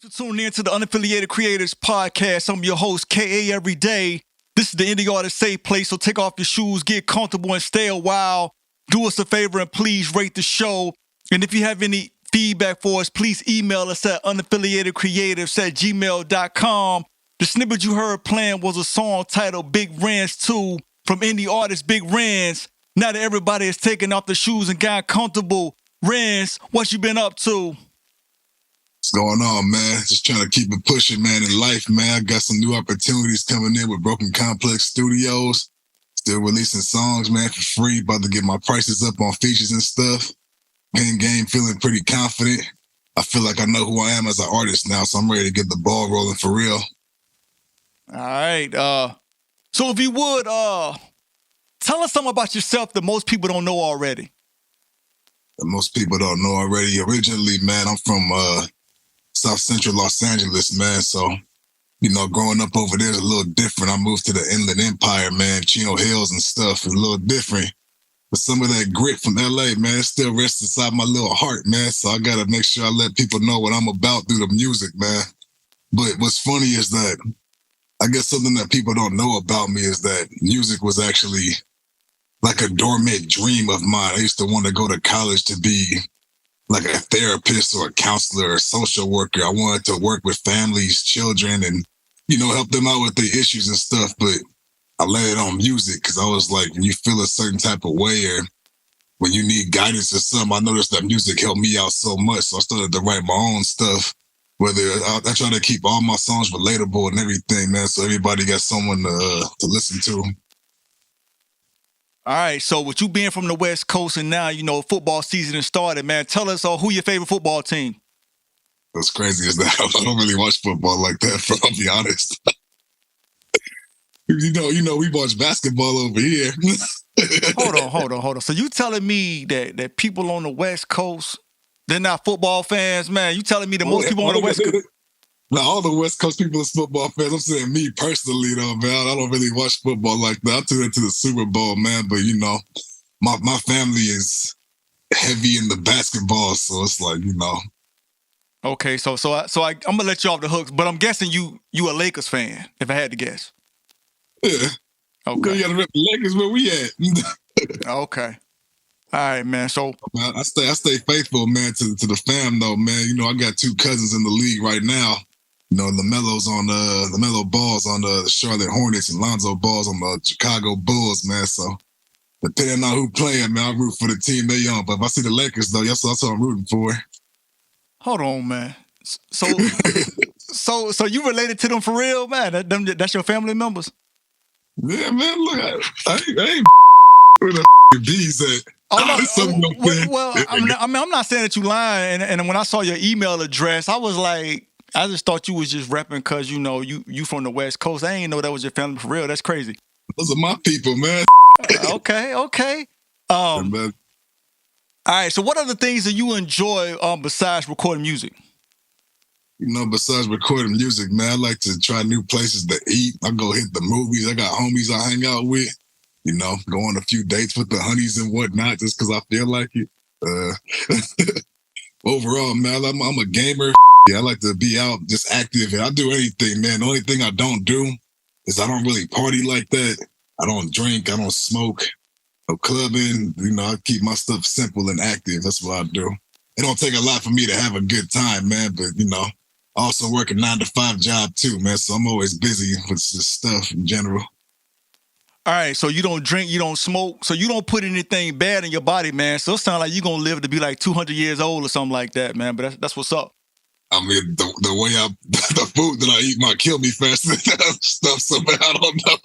For tuning in to the Unaffiliated Creators Podcast. I'm your host, kaeveryday. This is the indie artist safe place, so take off your shoes, get comfortable, and stay a while. Do us a favor and please rate the show. And if you have any feedback for us, please email us at unaffiliatedcreatives@gmail.com. The snippet you heard playing was a song titled Big Renz 2 from indie artist Big Renz. Now that everybody has taken off their shoes and got comfortable, Renz, what you been up to? What's going on, man? Just trying to keep it pushing, man, in life, man. I got some new opportunities coming in with Broken Complex Studios. Still releasing songs, man, for free. About to get my prices up on features and stuff. Pen game, feeling pretty confident. I feel like I know who I am as an artist now, so I'm ready to get the ball rolling for real. All right. So if you would, tell us something about yourself that most people don't know already. That most people don't know already. Originally, man, I'm from South Central Los Angeles, man. So, you know, growing up over there is a little different. I moved to the Inland Empire, man, Chino Hills and stuff. It's a little different. But some of that grit from LA, man, still rests inside my little heart, man. So I got to make sure I let people know what I'm about through the music, man. But what's funny is that I guess something that people don't know about me is that music was actually like a dormant dream of mine. I used to want to go to college to be like a therapist or a counselor or a social worker. I wanted to work with families, children, and, you know, help them out with their issues and stuff. But I landed on music because I was like, when you feel a certain type of way or when you need guidance or something, I noticed that music helped me out so much. So I started to write my own stuff. Whether I try to keep all my songs relatable and everything, man, so everybody got someone to listen to. All right. So with you being from the West Coast and now, you know, football season has started, man, tell us who your favorite football team? What's crazy is that I don't really watch football like that, I'll be honest. You know, we watch basketball over here. Hold on. So you telling me that people on the West Coast, they're not football fans, man? You telling me that most people on the West Coast? Now, all the West Coast people is football fans. I'm saying me personally, though, man. I don't really watch football like that. I tune into the Super Bowl, man. But, you know, my family is heavy in the basketball. So it's like, you know. Okay, so I'm going to let you off the hooks. But I'm guessing you a Lakers fan, if I had to guess. Yeah. Okay. You got to rep the Lakers where we at. Okay. All right, man. So I stay faithful, man, to the fam, though, man. You know, I got two cousins in the league right now. You know, LaMelo Ball's on the Charlotte Hornets and Lonzo Ball's on the Chicago Bulls, man. So depending on who playing, man, I root for the team they on. But if I see the Lakers, though, that's what I'm rooting for. Hold on, man. So you related to them for real, man? That's your family members? Yeah, man. Look, I ain't where the bees at. Oh, no, well, I'm not saying that you lying. And when I saw your email address, I was like, I just thought you was just repping because, you know, you from the West Coast. I ain't know that was your family for real. That's crazy. Those are my people, man. Okay. All right. So what other things do you enjoy besides recording music? You know, besides recording music, man, I like to try new places to eat. I go hit the movies. I got homies I hang out with. You know, go on a few dates with the honeys and whatnot just because I feel like it. Overall, man, I'm a gamer. Yeah, I like to be out, just active, and I do anything, man. The only thing I don't do is I don't really party like that. I don't drink. I don't smoke. No clubbing. You know, I keep my stuff simple and active. That's what I do. It don't take a lot for me to have a good time, man, but, you know, I also work a 9-to-5 job too, man, so I'm always busy with this stuff in general. All right, so you don't drink, you don't smoke, so you don't put anything bad in your body, man. So it sounds like you're going to live to be like 200 years old or something like that, man. But that's what's up. I mean, the way the food that I eat might kill me faster than that stuff, so man, I don't know.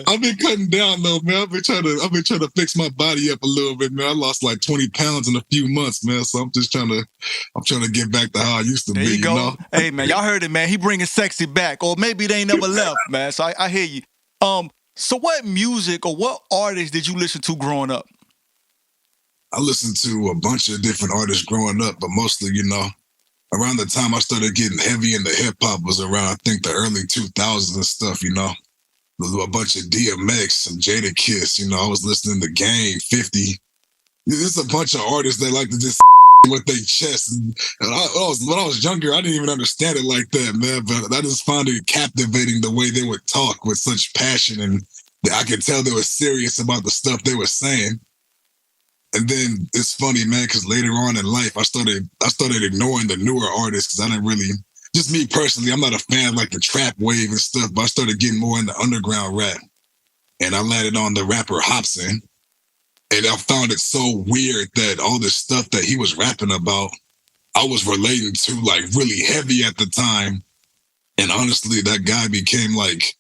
I've been cutting down though, man. I've been trying to fix my body up a little bit, man. I lost like 20 pounds in a few months, man. So I'm trying to get back to how I used to be. There you go. Know? Hey, man, y'all heard it, man. He bringing sexy back, or maybe they ain't never left, man. So I hear you. So what music or what artists did you listen to growing up? I listened to a bunch of different artists growing up, but mostly, you know, around the time I started getting heavy into hip hop was around, I think, the early 2000s and stuff, you know. A bunch of DMX, some Jadakiss, you know, I was listening to Game, 50. There's a bunch of artists that like to just with their chest. And when I was younger, I didn't even understand it like that, man. But I just found it captivating the way they would talk with such passion, and I could tell they were serious about the stuff they were saying. And then it's funny, man, because later on in life, I started ignoring the newer artists because I didn't really. Just me personally, I'm not a fan of like the trap wave and stuff, but I started getting more into underground rap. And I landed on the rapper Hopsin. And I found it so weird that all this stuff that he was rapping about, I was relating to like really heavy at the time. And honestly, that guy became like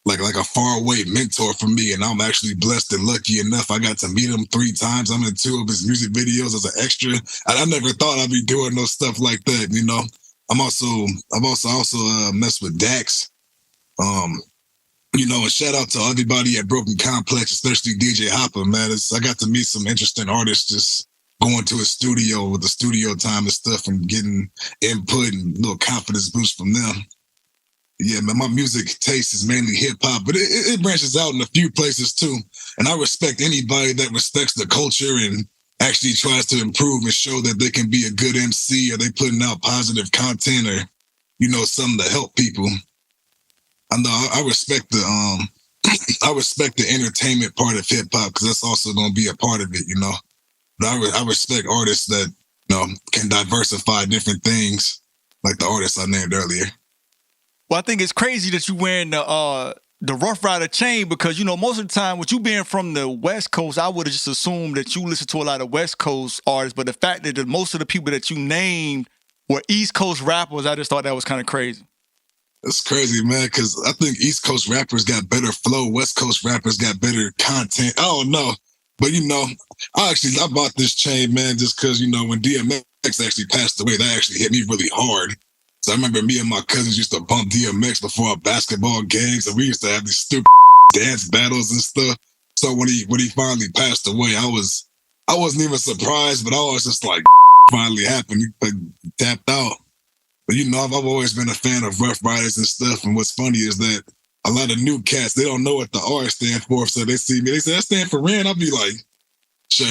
a faraway mentor for me. And I'm actually blessed and lucky enough. I got to meet him 3 times. I'm in 2 of his music videos as an extra. I never thought I'd be doing no stuff like that, you know. I've also messed with Dax. You know, and shout out to everybody at Broken Complex, especially DJ Hopper, man. I got to meet some interesting artists just going to a studio with the studio time and stuff and getting input and a little confidence boost from them. Yeah, man, my music taste is mainly hip hop, but it branches out in a few places too. And I respect anybody that respects the culture and actually tries to improve and show that they can be a good MC, or they putting out positive content, or, you know, something to help people. I know I respect the I respect the entertainment part of hip hop because that's also going to be a part of it, you know. But I respect artists that, you know, can diversify different things, like the artists I named earlier. Well, I think it's crazy that you wearing the Rough Rider chain because, you know, most of the time with you being from the West Coast, I would have just assumed that you listen to a lot of West Coast artists. But the fact that most of the people that you named were East Coast rappers, I just thought that was kind of crazy. It's crazy, man, because I think East Coast rappers got better flow. West Coast rappers got better content. I don't know. But, you know, I bought this chain, man, just because, you know, when DMX actually passed away, that actually hit me really hard. So I remember me and my cousins used to bump DMX before our basketball games, and we used to have these stupid dance battles and stuff. So when he finally passed away, I wasn't even surprised, but I was just like, finally happened. He tapped out. But, you know, I've always been a fan of Rough Riders and stuff. And what's funny is that a lot of new cats, they don't know what the R stand for. So they see me, they say, that stand for Ren. I'll be like, sure.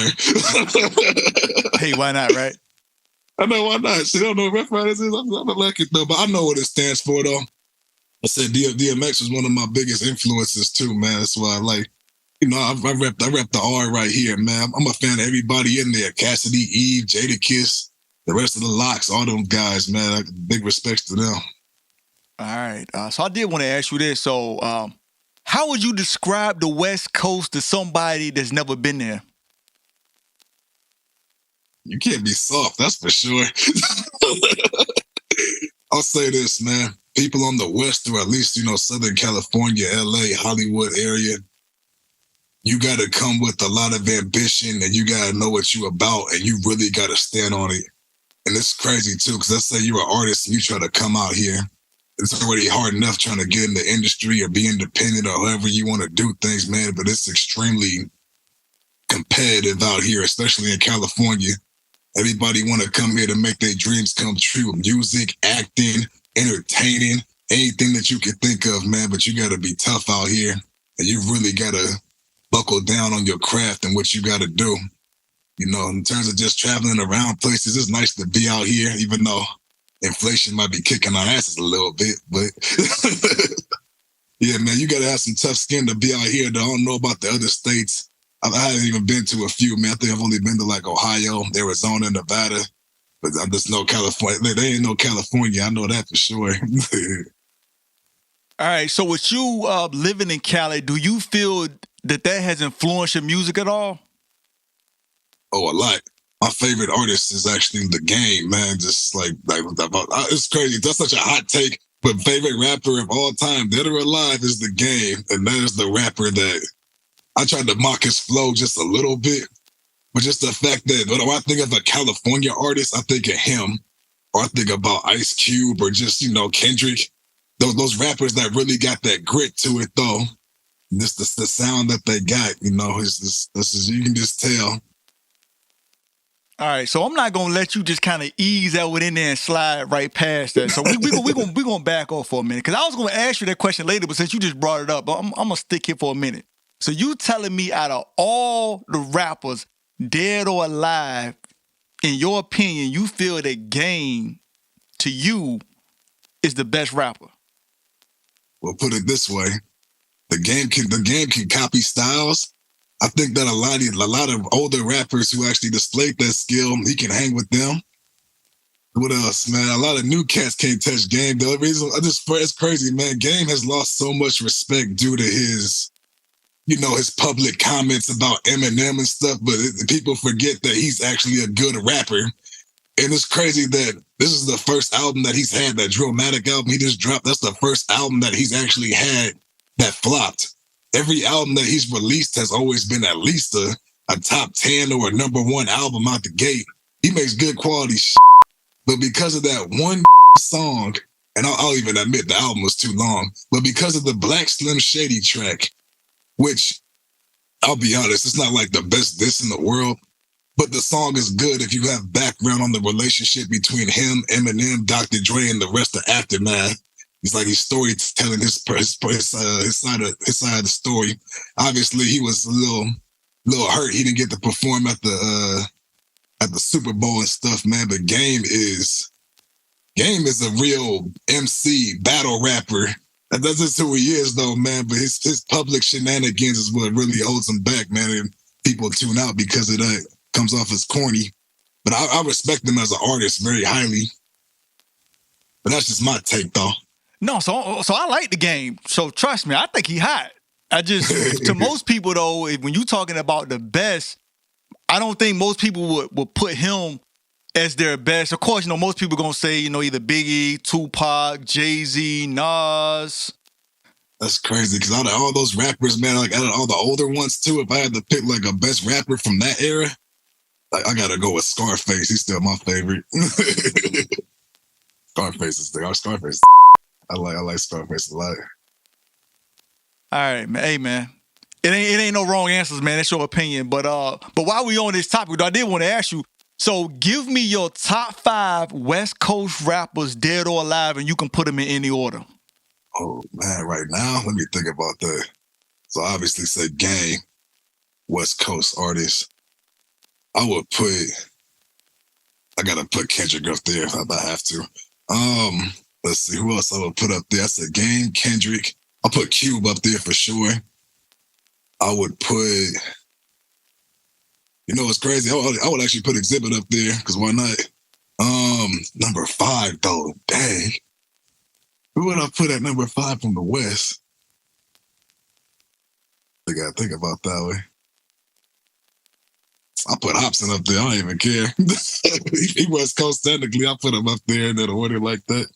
Hey, why not, right? I know why not. She don't know what Rough Riders is. I'm like it, though. But I know what it stands for, though. I said DMX was one of my biggest influences, too, man. That's why I like, you know, I rep the R right here, man. I'm a fan of everybody in there. Cassidy, Eve, Jadakiss. The rest of the locks, all them guys, man, big respects to them. All right. So I did want to ask you this. So how would you describe the West Coast to somebody that's never been there? You can't be soft, that's for sure. I'll say this, man. People on the West, or at least, you know, Southern California, LA, Hollywood area, you got to come with a lot of ambition and you got to know what you're about and you really got to stand on it. And it's crazy, too, because let's say you're an artist and you try to come out here. It's already hard enough trying to get in the industry or be independent or however you want to do things, man. But it's extremely competitive out here, especially in California. Everybody want to come here to make their dreams come true. Music, acting, entertaining, anything that you can think of, man. But you got to be tough out here. And you really got to buckle down on your craft and what you got to do. You know, in terms of just traveling around places, it's nice to be out here, even though inflation might be kicking our asses a little bit. But yeah, man, you got to have some tough skin to be out here. I don't know about the other states. I haven't even been to a few, man. I think I've only been to like Ohio, Arizona, Nevada. But I just know California. They ain't no California. I know that for sure. All right. So with you living in Cali, do you feel that has influenced your music at all? Oh, a lot. My favorite artist is actually The Game, man. Just like it's crazy. That's such a hot take. But favorite rapper of all time, dead or alive, is The Game. And that is the rapper that I tried to mock his flow just a little bit. But just the fact that when I think of a California artist, I think of him. Or I think about Ice Cube or just, you know, Kendrick. Those rappers that really got that grit to it, though. This the sound that they got, you know, this is you can just tell. All right, so I'm not gonna let you just kind of ease that within there and slide right past that. So we gonna back off for a minute because I was gonna ask you that question later, but since you just brought it up, I'm gonna stick here for a minute. So you telling me out of all the rappers, dead or alive, in your opinion, you feel that Game, to you, is the best rapper? Well, put it this way: the game can copy styles. I think that a lot of older rappers who actually displayed that skill, he can hang with them. What else, man? A lot of new cats can't touch Game. The only reason it's crazy, man. Game has lost so much respect due to his, his public comments about Eminem and stuff. But people forget that he's actually a good rapper. And it's crazy that this is the first album that he's had, that Drillmatic album he just dropped. That's the first album that he's actually had that flopped. Every album that he's released has always been at least a top 10 or a number one album out the gate. He makes good quality shit. But because of that one song, and I'll even admit the album was too long, but because of the Black Slim Shady track, which, I'll be honest, it's not like the best diss in the world, but the song is good if you have background on the relationship between him, Eminem, Dr. Dre, and the rest of Aftermath. It's like he's storytelling his side of the story. Obviously, he was a little hurt. He didn't get to perform at the Super Bowl and stuff, man. But Game is a real MC battle rapper. That's just who he is, though, man. But his public shenanigans is what really holds him back, man. And people tune out because of that. Comes off as corny. But I respect him as an artist very highly. But that's just my take, though. No, so I like the Game. So trust me, I think he hot. I just, to most people though, when you talking about the best, I don't think most people would put him as their best. Of course, most people gonna say, either Biggie, Tupac, Jay-Z, Nas. That's crazy, because out of all those rappers, man, like out of all the older ones too, if I had to pick like a best rapper from that era, like I gotta go with Scarface. He's still my favorite. Scarface is there. Scarface. I like Scarface a lot. All right, man. Hey, man. It ain't no wrong answers, man. That's your opinion. But while we on this topic, I did want to ask you. So give me your top 5 West Coast rappers, dead or alive, and you can put them in any order. Oh man, right now, let me think about that. So obviously, say Game, West Coast artist. I gotta put Kendrick up there if I have to. Let's see who else I would put up there. I said Game, Kendrick. I'll put Cube up there for sure. I would put, it's crazy. I would actually put Exhibit up there, because why not? Number 5 though, dang. Who would I put at number 5 from the West? I gotta think about that way. I put Hobson up there. I don't even care. He West Coast technically. I put him up there in that order like that.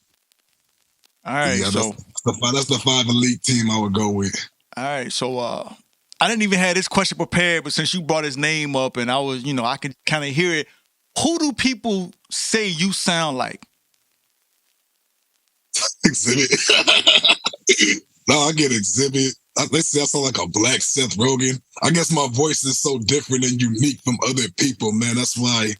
All right, yeah, so that's the 5 elite team I would go with. All right, so I didn't even have this question prepared, but since you brought his name up and I was, I could kind of hear it. Who do people say you sound like? Exhibit. No, I get Exhibit. They say I sound like a black Seth Rogen. I guess my voice is so different and unique from other people, man. That's why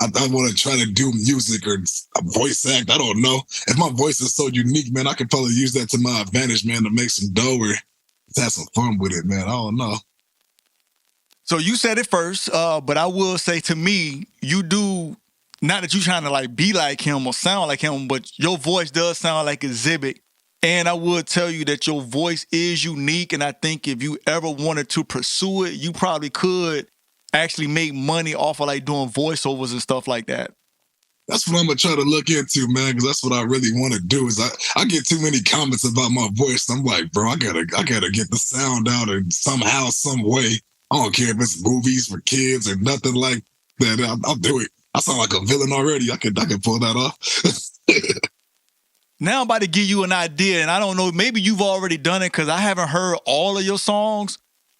I want to try to do music or a voice act. I don't know. If my voice is so unique, man, I could probably use that to my advantage, man, to make some dough or to have some fun with it, man. I don't know. So you said it first, but I will say, to me, you do, not that you're trying to like be like him or sound like him, but your voice does sound like Exhibit. And I would tell you that your voice is unique, and I think if you ever wanted to pursue it, you probably could actually make money off of like doing voiceovers and stuff like that. That's what I'm gonna try to look into, man, because that's what I really want to do. Is I get too many comments about my voice. I'm like, bro, I gotta get the sound out and somehow, some way. I don't care if it's movies for kids or nothing like that. I'll do it. I sound like a villain already. I can pull that off. Now I'm about to give you an idea, and I don't know, maybe you've already done it because I haven't heard all of your songs.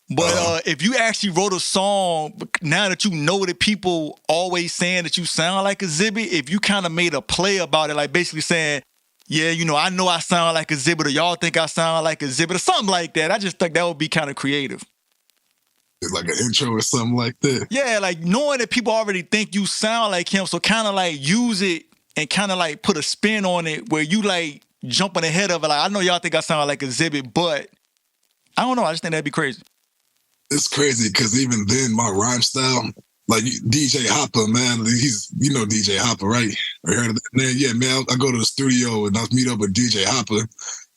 But if you actually wrote a song, now that you know that people always saying that you sound like Exhibit, if you kind of made a play about it, like basically saying, yeah, I know I sound like Exhibit, or y'all think I sound like Exhibit, or something like that. I just think that would be kind of creative. It's like an intro or something like that. Yeah, like knowing that people already think you sound like him, so kind of like use it and kind of like put a spin on it where you like jumping ahead of it. Like, I know y'all think I sound like Exhibit, but I don't know. I just think that'd be crazy. It's crazy because even then, my rhyme style, like DJ Hopper, man. He's DJ Hopper, right? I heard of that man. Yeah, man. I go to the studio and I meet up with DJ Hopper.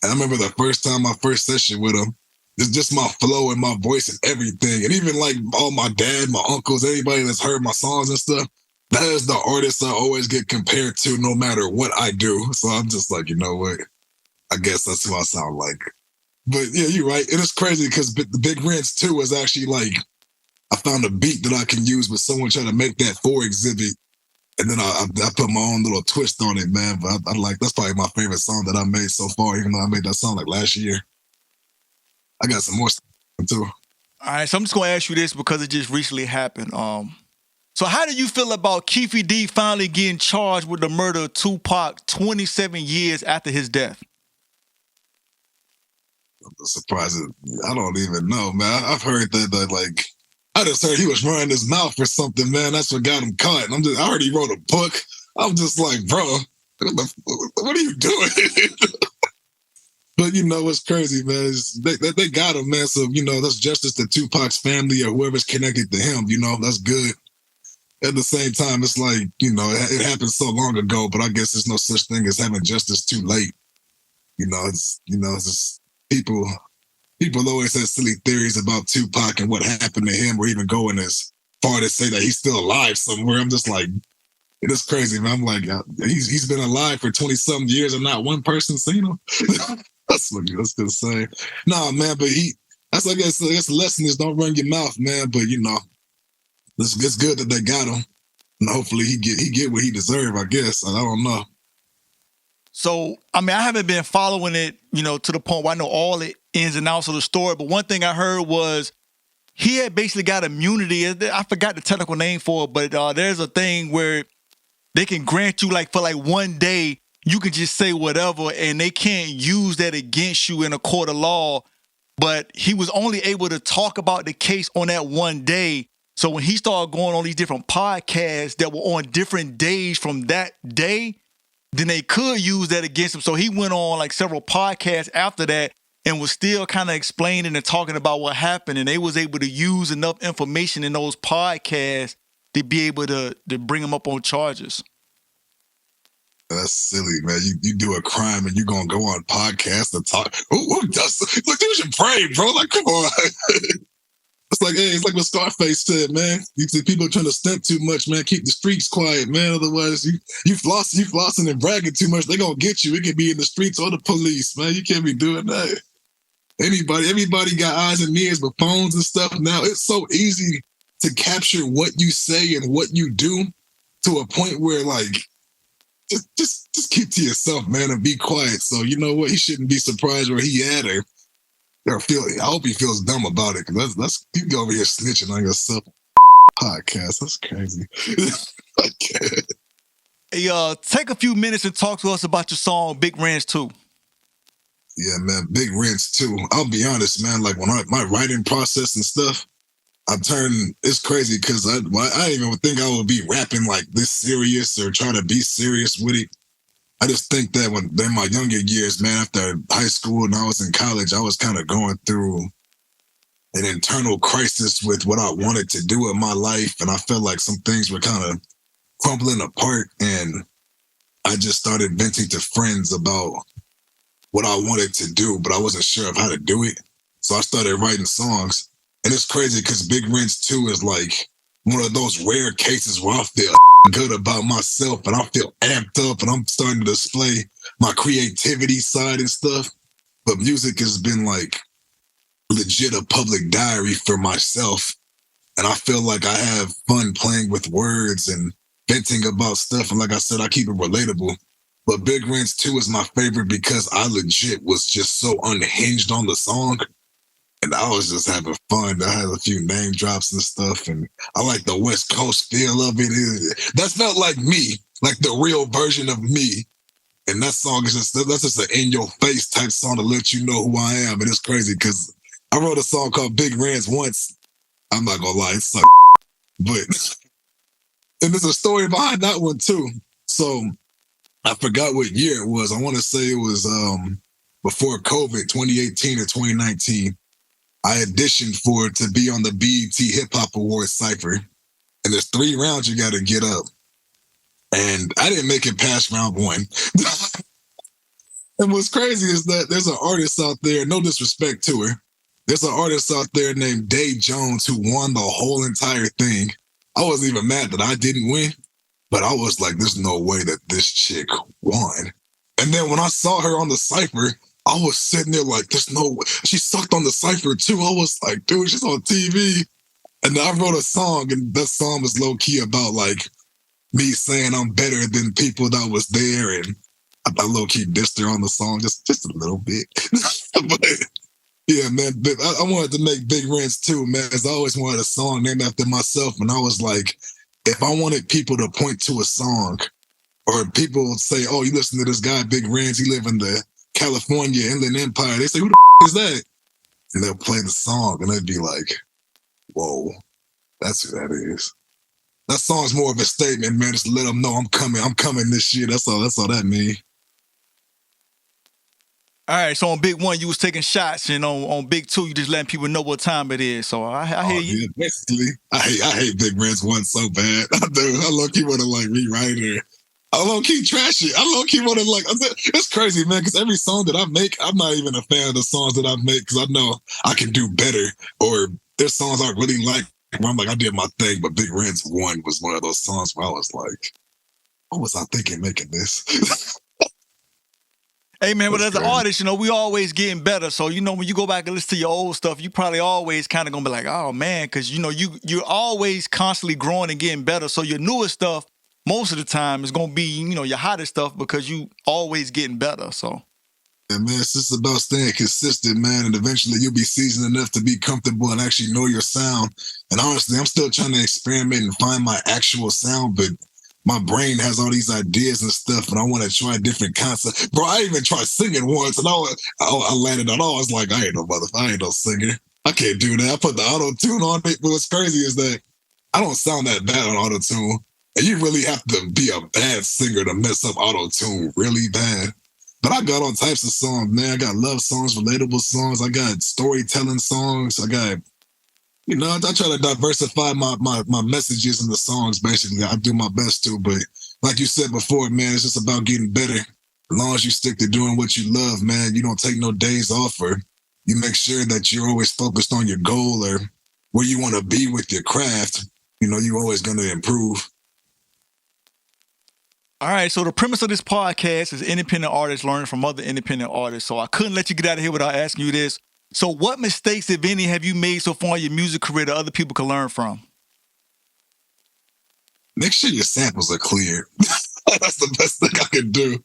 And I remember the first time, my first session with him, it's just my flow and my voice and everything. And even like all my dad, my uncles, anybody that's heard my songs and stuff, that is the artist I always get compared to no matter what I do. So I'm just like, you know what? I guess that's who I sound like. But yeah, you're right. And it's crazy because the Big Renz 2 is actually like, I found a beat that I can use with someone trying to make that 4 exhibit. And then I put my own little twist on it, man. But I like, that's probably my favorite song that I made so far, even though I made that song like last year. I got some more stuff too. All right, so I'm just gonna ask you this because it just recently happened. So how do you feel about Keefe D finally getting charged with the murder of Tupac 27 years after his death? I'm surprised. I don't even know, man. I've heard that like, I just heard he was running his mouth or something, man. That's what got him caught. And I heard he wrote a book. I'm just like, bro, what are you doing? But it's crazy, man. They got him, man. So that's justice to Tupac's family or whoever's connected to him. That's good. At the same time, it's like it happened so long ago, but I guess there's no such thing as having justice too late. It's just people always have silly theories about Tupac and what happened to him, or even going as far to say that he's still alive somewhere. I'm just like, it is crazy, man. I'm like, he's been alive for 20-something years and not one person seen him. That's the same. Nah, man, but I guess the lesson is don't run your mouth, man. But it's good that they got him, and hopefully he get what he deserve. I guess I don't know. So I haven't been following it, to the point where I know all the ins and outs of the story. But one thing I heard was he had basically got immunity. I forgot the technical name for it, but there's a thing where they can grant you for 1 day. You can just say whatever, and they can't use that against you in a court of law. But he was only able to talk about the case on that 1 day. So when he started going on these different podcasts that were on different days from that day, then they could use that against him. So he went on several podcasts after that and was still kind of explaining and talking about what happened. And they was able to use enough information in those podcasts to be able to bring him up on charges. That's silly, man. You do a crime and you're going to go on podcasts and talk. Who does? Look, you should pray, bro. Like, come on. It's like what Scarface said, man. You see people trying to stunt too much, man. Keep the streets quiet, man. Otherwise, you flossing and bragging too much. They going to get you. It could be in the streets or the police, man. You can't be doing that. Everybody got eyes and ears with phones and stuff now. It's so easy to capture what you say and what you do to a point where just keep to yourself, man, and be quiet. So you know what? He shouldn't be surprised where he at or feel. I hope he feels dumb about it, because that's you go over here snitching on yourself. Podcast. That's crazy. Okay. Hey, take a few minutes and talk to us about your song Big Renz 2. Yeah, man, Big Renz 2. I'll be honest, man. When my writing process and stuff, it's crazy because I didn't even think I would be rapping this serious or trying to be serious with it. I just think that in my younger years, man, after high school and I was in college, I was kind of going through an internal crisis with what I wanted to do in my life. And I felt like some things were kind of crumbling apart. And I just started venting to friends about what I wanted to do, but I wasn't sure of how to do it. So I started writing songs. And it's crazy because Big Renz 2 is one of those rare cases where I feel good about myself and I feel amped up and I'm starting to display my creativity side and stuff. But music has been legit a public diary for myself. And I feel like I have fun playing with words and venting about stuff. And like I said, I keep it relatable. But Big Renz 2 is my favorite because I legit was just so unhinged on the song. And I was just having fun. I had a few name drops and stuff. And I like the West Coast feel of it. That felt like me, like the real version of me. And that song is that's just an in-your-face type song to let you know who I am. And it's crazy because I wrote a song called Big Renz once. I'm not going to lie, it sucked. But, and there's a story behind that one too. So I forgot what year it was. I want to say it was before COVID, 2018 or 2019. I auditioned to be on the BET Hip Hop Awards Cypher. and there's 3 rounds you got to get up. And I didn't make it past round 1. And what's crazy is that there's an artist out there, no disrespect to her, there's an artist out there named Dave Jones who won the whole entire thing. I wasn't even mad that I didn't win, but I was like, there's no way that this chick won. And then when I saw her on the cypher, I was sitting there like, there's no way. She sucked on the cypher too. I was like, dude, she's on TV. And then I wrote a song, and that song was low key about like me saying I'm better than people that was there. And I low key dissed her on the song just a little bit. But yeah, man, I wanted to make Big Renz too, man. As I always wanted a song named after myself. And I was like, if I wanted people to point to a song, or people say, oh, you listen to this guy, Big Renz, he live in the California Inland Empire. They say, who the is that? And they'll play the song, and they'd be like, whoa, that's who that is. That song's more of a statement, man. Just to let them know I'm coming this year. That's all that means. All right, so on Big 1, you was taking shots, and on Big 2, you just letting people know what time it is. So I hear you. Yeah, basically, I hate Big Renz 1 so bad. I do. I low-key want to like rewrite her. I low-key trash it. I low-key want to like, it's crazy, man, because every song that I make, I'm not even a fan of the songs that I make because I know I can do better, or there's songs I really like where I'm like, I did my thing, but Big Renz 1 was one of those songs where I was like, what was I thinking making this? Hey, man, but as an artist, we always getting better. So, when you go back and listen to your old stuff, you probably always kind of going to be like, oh, man, because, you're always constantly growing and getting better. So your newest stuff, most of the time, is going to be, your hottest stuff because you always getting better. So. Yeah, man, it's just about staying consistent, man, and eventually you'll be seasoned enough to be comfortable and actually know your sound. And honestly, I'm still trying to experiment and find my actual sound, but my brain has all these ideas and stuff, and I want to try different concepts. Bro, I even tried singing once, and I landed on all. I was like, I ain't no singer. I can't do that. I put the auto-tune on it, but what's crazy is that I don't sound that bad on auto-tune, and you really have to be a bad singer to mess up auto-tune really bad. But I got all types of songs, man. I got love songs, relatable songs. I got storytelling songs. I got... I try to diversify my messages in the songs, basically. I do my best to, but like you said before, man, it's just about getting better. As long as you stick to doing what you love, man, you don't take no days off, or you make sure that you're always focused on your goal or where you want to be with your craft. You're always going to improve. All right, so the premise of this podcast is independent artists learning from other independent artists. So I couldn't let you get out of here without asking you this. So what mistakes, if any, have you made so far in your music career that other people can learn from? Make sure your samples are clear. That's the best thing I can do.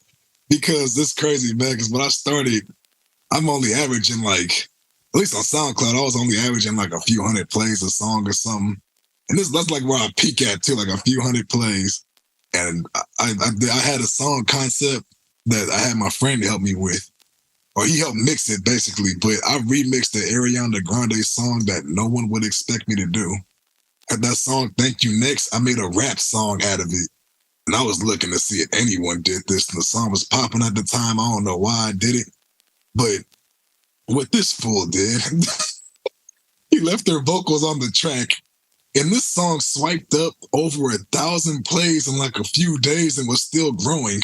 Because it's crazy, man, because when I started, I'm only averaging at least on SoundCloud, I was only averaging like a few hundred plays a song or something. And that's like where I peak at too, like a few hundred plays. And I had a song concept that I had my friend help me with. Or he helped mix it, basically, but I remixed the Ariana Grande song that no one would expect me to do. And that song, Thank You Next, I made a rap song out of it. And I was looking to see if anyone did this. And the song was popping at the time. I don't know why I did it. But what this fool did, he left her vocals on the track. And this song swiped up over 1,000 plays in like a few days and was still growing.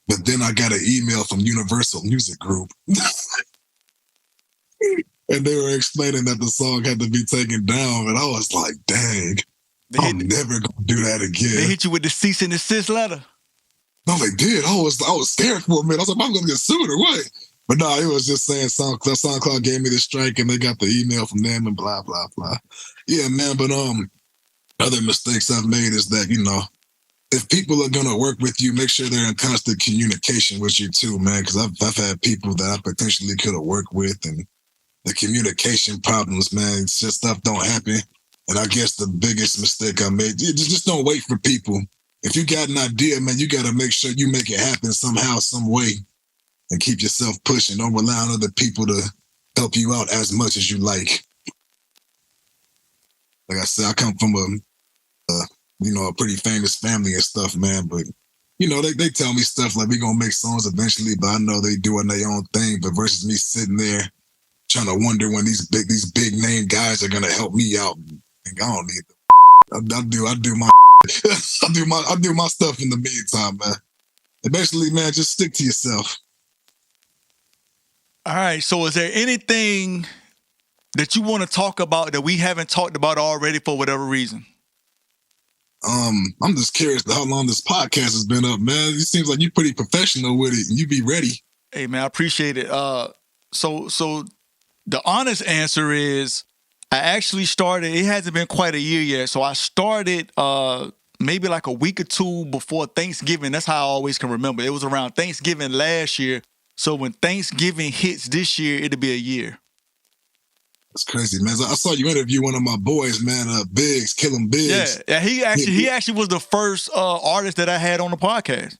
But then I got an email from Universal Music Group. And they were explaining that the song had to be taken down. And I was like, dang, I'm never going to do that again. They hit you with the cease and desist letter? No, they did. I was scared for a minute. I was like, I'm going to get sued or what? But no, it was just saying SoundCloud gave me the strike and they got the email from them and blah, blah, blah. Yeah, man. But other mistakes I've made is that, if people are going to work with you, make sure they're in constant communication with you too, man, because I've had people that I potentially could have worked with, and the communication problems, man, it's just stuff don't happen. And I guess the biggest mistake I made, just don't wait for people. If you got an idea, man, you got to make sure you make it happen somehow, some way, and keep yourself pushing. Don't rely on other people to help you out as much as you like. Like I said, I come from a pretty famous family and stuff, man. But, they tell me stuff like we're going to make songs eventually, but I know they doing their own thing. But versus me sitting there trying to wonder when these big name guys are going to help me out. I don't need them. I do my I do my stuff in the meantime, man. And basically, man, just stick to yourself. All right. So is there anything that you want to talk about that we haven't talked about already for whatever reason? I'm just curious to how long this podcast has been up, man. It seems like you're pretty professional with it and you be ready. Hey man, I appreciate it. So the honest answer is I actually started, it hasn't been quite a year yet. So I started maybe like a week or two before Thanksgiving. That's how I always can remember. It was around Thanksgiving last year. So when Thanksgiving hits this year, it'll be a year. That's crazy, man. I saw you interview one of my boys, man, Biggs, Killin' Biggs. Yeah, he actually was the first artist that I had on the podcast.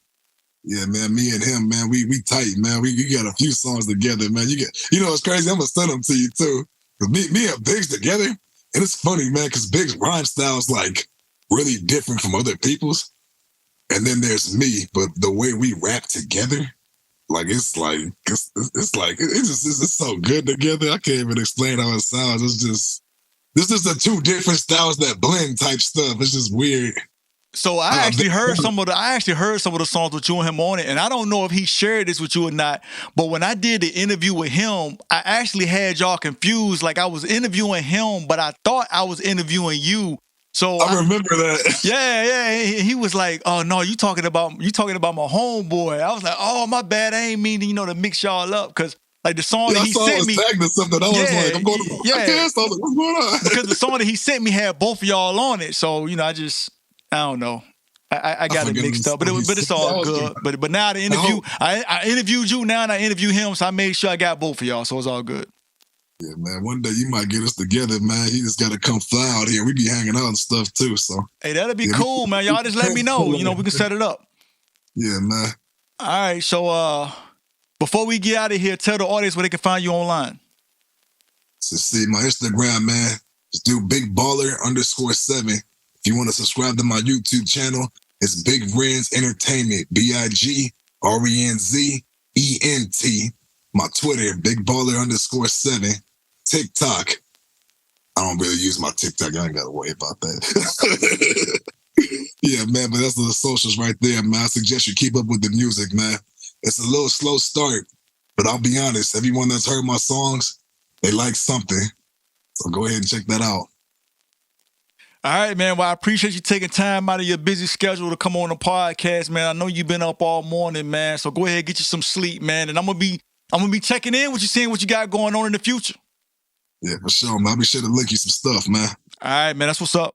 Yeah, man, me and him, man, we tight, man. We got a few songs together, man. You know, it's crazy. I'm gonna send them to you too. Cause me and Biggs together, and it's funny, man, because Biggs' rhyme style is like really different from other people's. And then there's me, but the way we rap together, like it's so good together. I can't even explain how it sounds. This is the two different styles that blend type stuff. It's just weird. So I actually heard some of the songs with you and him on it, and I don't know if he shared this with you or not. But when I did the interview with him, I actually had y'all confused. Like I was interviewing him, but I thought I was interviewing you. So I remember that. Yeah. He was like, "Oh no, you talking about my homeboy." I was like, "Oh, my bad. I ain't mean to mix y'all up because." Like the song that he sent me, tagged to something. I was like, I'm going to podcast. I was like, what's going on? Because the song that he sent me had both of y'all on it. So, I don't know. I got it mixed up, but it's all good. But now the interview, I interviewed you now and I interview him, so I made sure I got both of y'all, so it's all good. Yeah, man. One day you might get us together, man. You just got to come fly out here. We be hanging out and stuff too. So hey, that'll be cool, man. Y'all just let me know. We can set it up. Yeah, man. All right, so before we get out of here, tell the audience where they can find you online. So see my Instagram, man. Just do BigBaller_7. If you want to subscribe to my YouTube channel, it's Big Renz Entertainment. BigRenzEnt. My Twitter, BigBaller_7. TikTok. I don't really use my TikTok. I ain't got to worry about that. Yeah, man, but that's the socials right there, man. I suggest you keep up with the music, man. It's a little slow start, but I'll be honest, everyone that's heard my songs, they like something. So go ahead and check that out. All right, man. Well, I appreciate you taking time out of your busy schedule to come on the podcast, man. I know you've been up all morning, man. So go ahead and get you some sleep, man. And I'm gonna be checking in with you, seeing what you got going on in the future. Yeah, for sure, man. I'll be sure to link you some stuff, man. All right, man. That's what's up.